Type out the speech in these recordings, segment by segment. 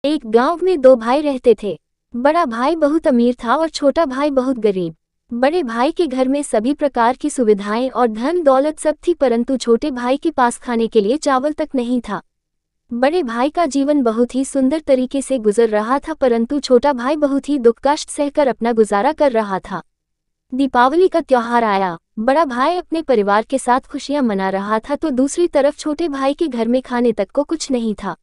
एक गांव में दो भाई रहते थे। बड़ा भाई बहुत अमीर था और छोटा भाई बहुत गरीब। बड़े भाई के घर में सभी प्रकार की सुविधाएं और धन दौलत सब थी, परंतु छोटे भाई के पास खाने के लिए चावल तक नहीं था। बड़े भाई का जीवन बहुत ही सुंदर तरीके से गुजर रहा था, परंतु छोटा भाई बहुत ही दुख कष्ट सहकर अपना गुजारा कर रहा था। दीपावली का त्योहार आया। बड़ा भाई अपने परिवार के साथ खुशियां मना रहा था, तो दूसरी तरफ छोटे भाई के घर में खाने तक को कुछ नहीं था।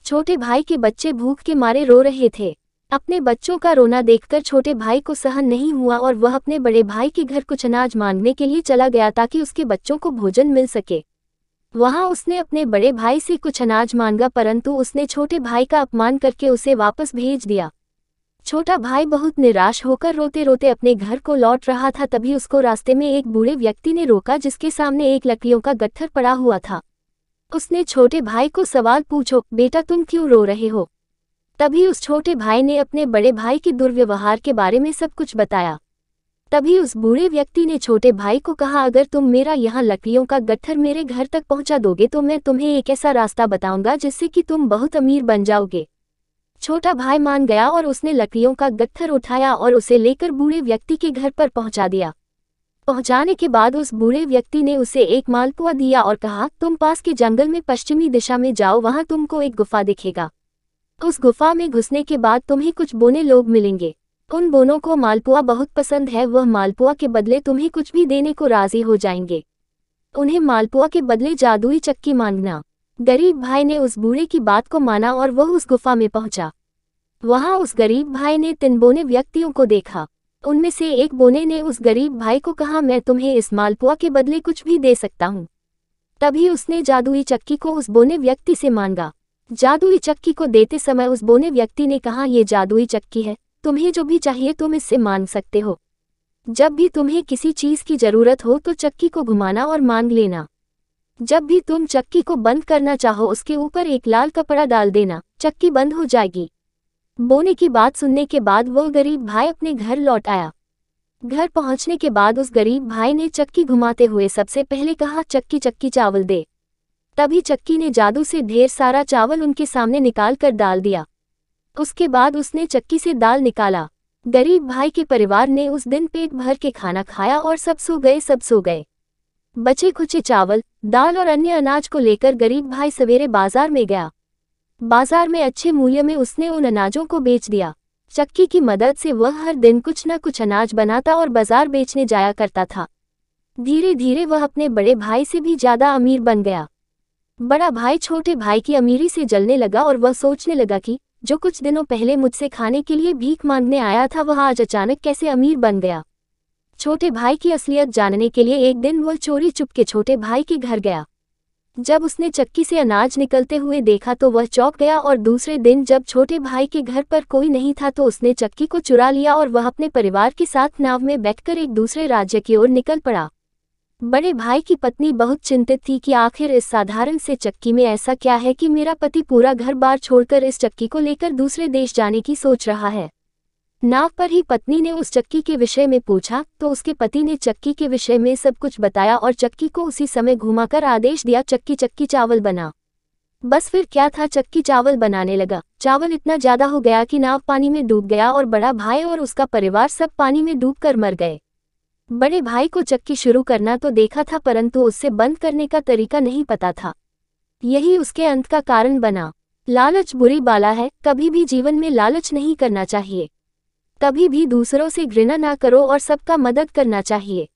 छोटे भाई के बच्चे भूख के मारे रो रहे थे। अपने बच्चों का रोना देखकर छोटे भाई को सहन नहीं हुआ और वह अपने बड़े भाई के घर कुछ अनाज मांगने के लिए चला गया ताकि उसके बच्चों को भोजन मिल सके। वहां उसने अपने बड़े भाई से कुछ अनाज मांगा, परंतु उसने छोटे भाई का अपमान करके उसे वापस भेज दिया। छोटा भाई बहुत निराश होकर रोते रोते अपने घर को लौट रहा था, तभी उसको रास्ते में एक बूढ़े व्यक्ति ने रोका जिसके सामने एक लकड़ियों का गट्ठर पड़ा हुआ था। उसने छोटे भाई को सवाल पूछो, बेटा तुम क्यों रो रहे हो? तभी उस छोटे भाई ने अपने बड़े भाई के दुर्व्यवहार के बारे में सब कुछ बताया। तभी उस बूढ़े व्यक्ति ने छोटे भाई को कहा, अगर तुम मेरा यहाँ लकड़ियों का गट्ठर मेरे घर तक पहुँचा दोगे तो मैं तुम्हें एक ऐसा रास्ता बताऊंगा जिससे कि तुम बहुत अमीर बन जाओगे। छोटा भाई मान गया और उसने लकड़ियों का गट्ठर उठाया और उसे लेकर बूढ़े व्यक्ति के घर पर पहुँचा दिया। पहुंचाने के बाद उस बूढ़े व्यक्ति ने उसे एक मालपुआ दिया और कहा, तुम पास के जंगल में पश्चिमी दिशा में जाओ, वहां तुमको एक गुफा दिखेगा। उस गुफा में घुसने के बाद तुम्हें कुछ बोने लोग मिलेंगे। उन बोनों को मालपुआ बहुत पसंद है, वह मालपुआ के बदले तुम्हें कुछ भी देने को राजी हो जाएंगे। उन्हें मालपुआ के बदले जादुई चक्की मांगना। गरीब भाई ने उस बूढ़े की बात को माना और वह उस गुफा में पहुंचा। वहां उस गरीब भाई ने 3 बोने व्यक्तियों को देखा। उनमें से एक बोने ने उस गरीब भाई को कहा, मैं तुम्हें इस मालपुआ के बदले कुछ भी दे सकता हूँ। तभी उसने जादुई चक्की को उस बोने व्यक्ति से मांगा। जादुई चक्की को देते समय उस बोने व्यक्ति ने कहा, ये जादुई चक्की है, तुम्हें जो भी चाहिए तुम इससे मांग सकते हो। जब भी तुम्हें किसी चीज की जरूरत हो तो चक्की को घुमाना और मांग लेना। जब भी तुम चक्की को बंद करना चाहो उसके ऊपर एक लाल कपड़ा डाल देना, चक्की बंद हो जाएगी। बोने की बात सुनने के बाद वह गरीब भाई अपने घर लौट आया। घर पहुंचने के बाद उस गरीब भाई ने चक्की घुमाते हुए सबसे पहले कहा, चक्की चक्की चावल दे। तभी चक्की ने जादू से ढेर सारा चावल उनके सामने निकाल कर डाल दिया। उसके बाद उसने चक्की से दाल निकाला। गरीब भाई के परिवार ने उस दिन पेट भर के खाना खाया और सब सो गए। बचे खुचे चावल, दाल और अन्य अनाज को लेकर गरीब भाई सवेरे बाजार में गया। बाजार में अच्छे मूल्य में उसने उन अनाजों को बेच दिया। चक्की की मदद से वह हर दिन कुछ न कुछ अनाज बनाता और बाजार बेचने जाया करता था। धीरे धीरे वह अपने बड़े भाई से भी ज्यादा अमीर बन गया। बड़ा भाई छोटे भाई की अमीरी से जलने लगा और वह सोचने लगा कि जो कुछ दिनों पहले मुझसे खाने के लिए भीख मांगने आया था वह आज अचानक कैसे अमीर बन गया। छोटे भाई की असलियत जानने के लिए एक दिन वह चोरी चुपके छोटे भाई के घर गया। जब उसने चक्की से अनाज निकलते हुए देखा तो वह चौंक गया और दूसरे दिन जब छोटे भाई के घर पर कोई नहीं था तो उसने चक्की को चुरा लिया और वह अपने परिवार के साथ नाव में बैठकर एक दूसरे राज्य की ओर निकल पड़ा। बड़े भाई की पत्नी बहुत चिंतित थी कि आखिर इस साधारण से चक्की में ऐसा क्या है कि मेरा पति पूरा घर बार छोड़कर इस चक्की को लेकर दूसरे देश जाने की सोच रहा है। नाव पर ही पत्नी ने उस चक्की के विषय में पूछा तो उसके पति ने चक्की के विषय में सब कुछ बताया और चक्की को उसी समय घुमाकर आदेश दिया, चक्की चक्की चावल बना। बस फिर क्या था, चक्की चावल बनाने लगा। चावल इतना ज्यादा हो गया कि नाव पानी में डूब गया और बड़ा भाई और उसका परिवार सब पानी में डूबकर मर गए। बड़े भाई को चक्की शुरू करना तो देखा था, परंतु उससे बंद करने का तरीका नहीं पता था। यही उसके अंत का कारण बना। लालच बुरी बाला है, कभी भी जीवन में लालच नहीं करना चाहिए। कभी भी दूसरों से घृणा ना करो और सबका मदद करना चाहिए।